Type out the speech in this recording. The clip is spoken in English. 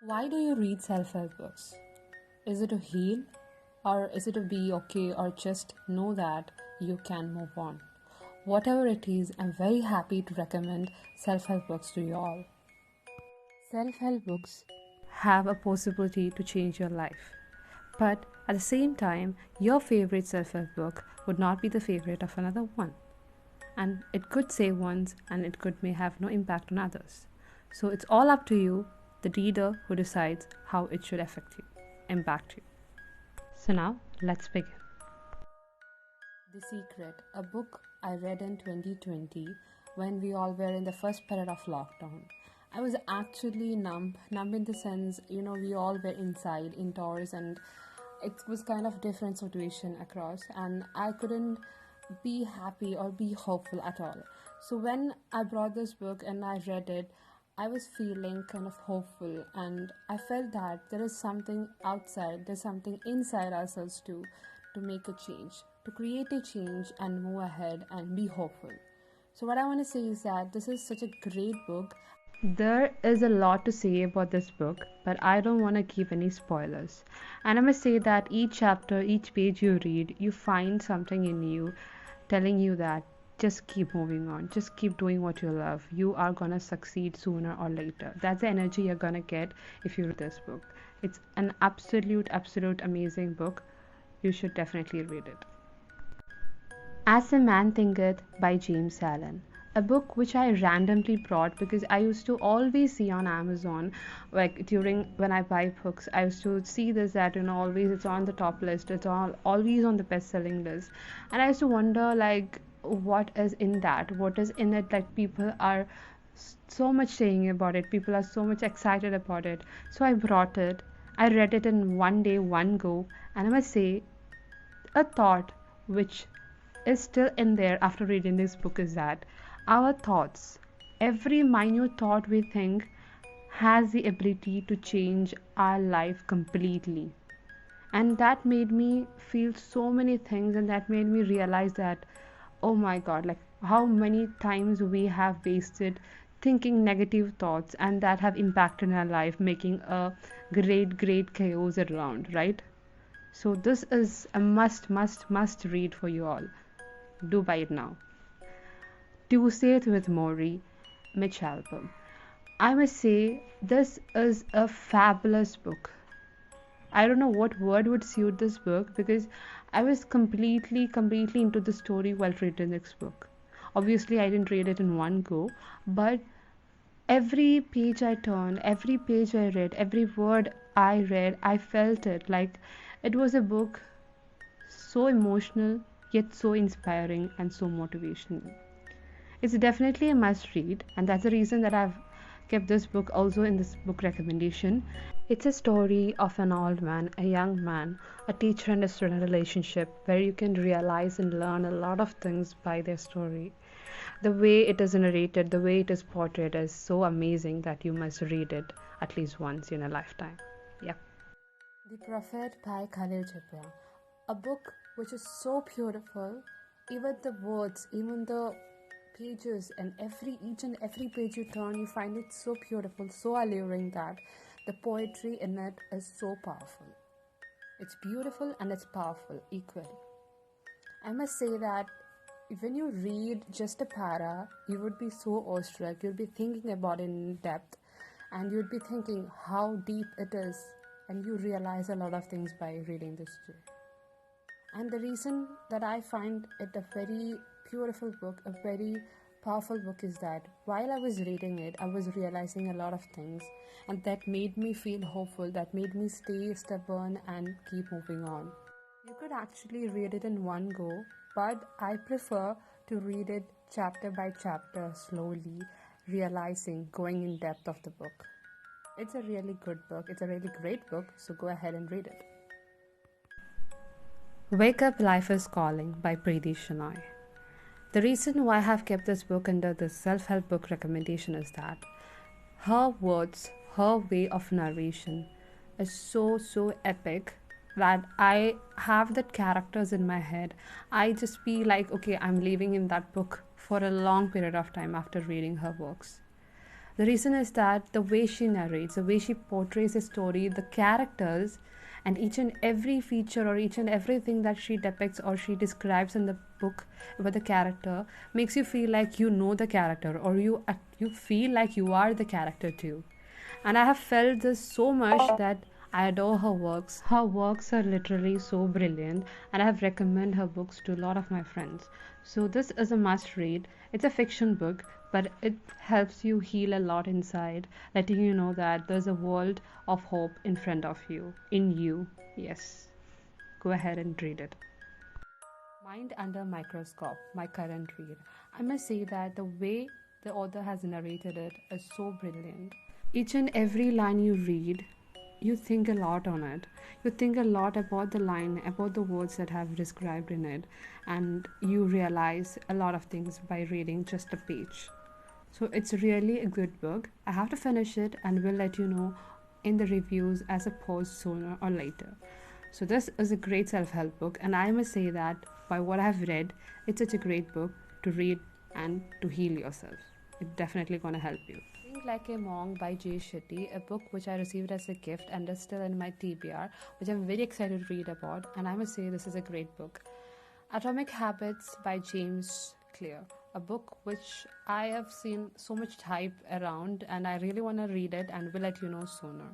Why do you read self-help books? Is it to heal, or is it to be okay, or just know that you can move on? Whatever it is, I'm very happy to recommend self-help books to you all. Self-help books have a possibility to change your life. But at the same time, your favorite self-help book would not be the favorite of another one. And it could save ones and it could may have no impact on others. So it's all up to you, the reader, who decides how it should affect you, impact you. So now let's begin. The Secret, a book I read in 2020 when we all were in the first period of lockdown. I was actually numb in the sense, we all were inside, indoors, and it was kind of different situation across, and I couldn't be happy or be hopeful at all. So when I brought this book and I read it, I was feeling kind of hopeful, and I felt that there is something outside, there's something inside ourselves too, to make a change, to create a change and move ahead and be hopeful. So, what I want to say is that this is such a great book. There is a lot to say about this book, but I don't want to give any spoilers. And I must say that each chapter, each page you read, you find something in you telling you that just keep moving on, just keep doing what you love. You are gonna succeed sooner or later. That's the energy you're gonna get if you read this book. It's an absolute amazing book. You should definitely read it. As a Man Thinketh by James Allen. A book which I randomly brought because I used to always see on Amazon, like during when I buy books, I used to see this that always it's on the top list, it's all always on the best-selling list, and I used to wonder like what is in that, what is in it, like people are so much saying about it, people are so much excited about it. So I brought it. I read it in one day, one go, and I must say a thought which is still in there after reading this book is that our thoughts, every minute thought we think, has the ability to change our life completely. And that made me feel so many things, and that made me realize that, oh my god, like how many times we have wasted thinking negative thoughts, and that have impacted our life, making a great chaos around, right? So this is a must read for you all. Do buy it now. Tuesdays with Maury, Mitch album. I must say, this is a fabulous book. I don't know what word would suit this book because I was completely into the story while reading this book. Obviously, I didn't read it in one go, but every page I turned, every page I read, every word I read, I felt it like it was a book so emotional, yet so inspiring and so motivational. It's definitely a must read, and that's the reason that I've kept this book also in this book recommendation. It's a story of an old man, a young man, a teacher and a student relationship where you can realize and learn a lot of things by their story. The way it is narrated, the way it is portrayed is so amazing that you must read it at least once in a lifetime. Yeah. The Prophet by Khalil Gibran, a book which is so beautiful. Even the words, even the pages, and each and every page you turn, you find it so beautiful, so alluring that the poetry in it is so powerful. It's beautiful and it's powerful equally. I must say that when you read just a para, you would be so awestruck, you'll be thinking about it in depth, and you'd be thinking how deep it is, and you realize a lot of things by reading this too. And the reason that I find it a very beautiful book, a very powerful book, is that while I was reading it, I was realizing a lot of things, and that made me feel hopeful, that made me stay stubborn and keep moving on. You could actually read it in one go, but I prefer to read it chapter by chapter slowly, realizing, going in depth of the book. It's a really good book, it's a really great book, so go ahead and read it. Wake Up, Life is Calling by Pradee Shanoi. The reason why I have kept this book under the self-help book recommendation is that her words, her way of narration is so epic that I have the characters in my head. I just be like, okay, I'm living in that book for a long period of time after reading her works. The reason is that the way she narrates, the way she portrays a story, the characters, and each and every feature or each and everything that she depicts or she describes in the book about the character makes you feel like you know the character, or you feel like you are the character too. And I have felt this so much that I adore her works. Her works are literally so brilliant, and I have recommended her books to a lot of my friends. So this is a must read. It's a fiction book, but it helps you heal a lot inside, letting you know that there's a world of hope in front of you, in you. Yes. Go ahead and read it. Mind Under Microscope, my current read. I must say that the way the author has narrated it is so brilliant. Each and every line you read, you think a lot on it. You think a lot about the line, about the words that have described in it, and you realize a lot of things by reading just a page. So it's really a good book. I have to finish it and will let you know in the reviews as a post sooner or later. So this is a great self-help book, and I must say that by what I've read, it's such a great book to read and to heal yourself. It's definitely gonna help you. Think Like a Monk by Jay Shetty, a book which I received as a gift and is still in my TBR, which I'm very excited to read about, and I must say this is a great book. Atomic Habits by James Clear, a book which I have seen so much hype around, and I really want to read it and will let you know sooner.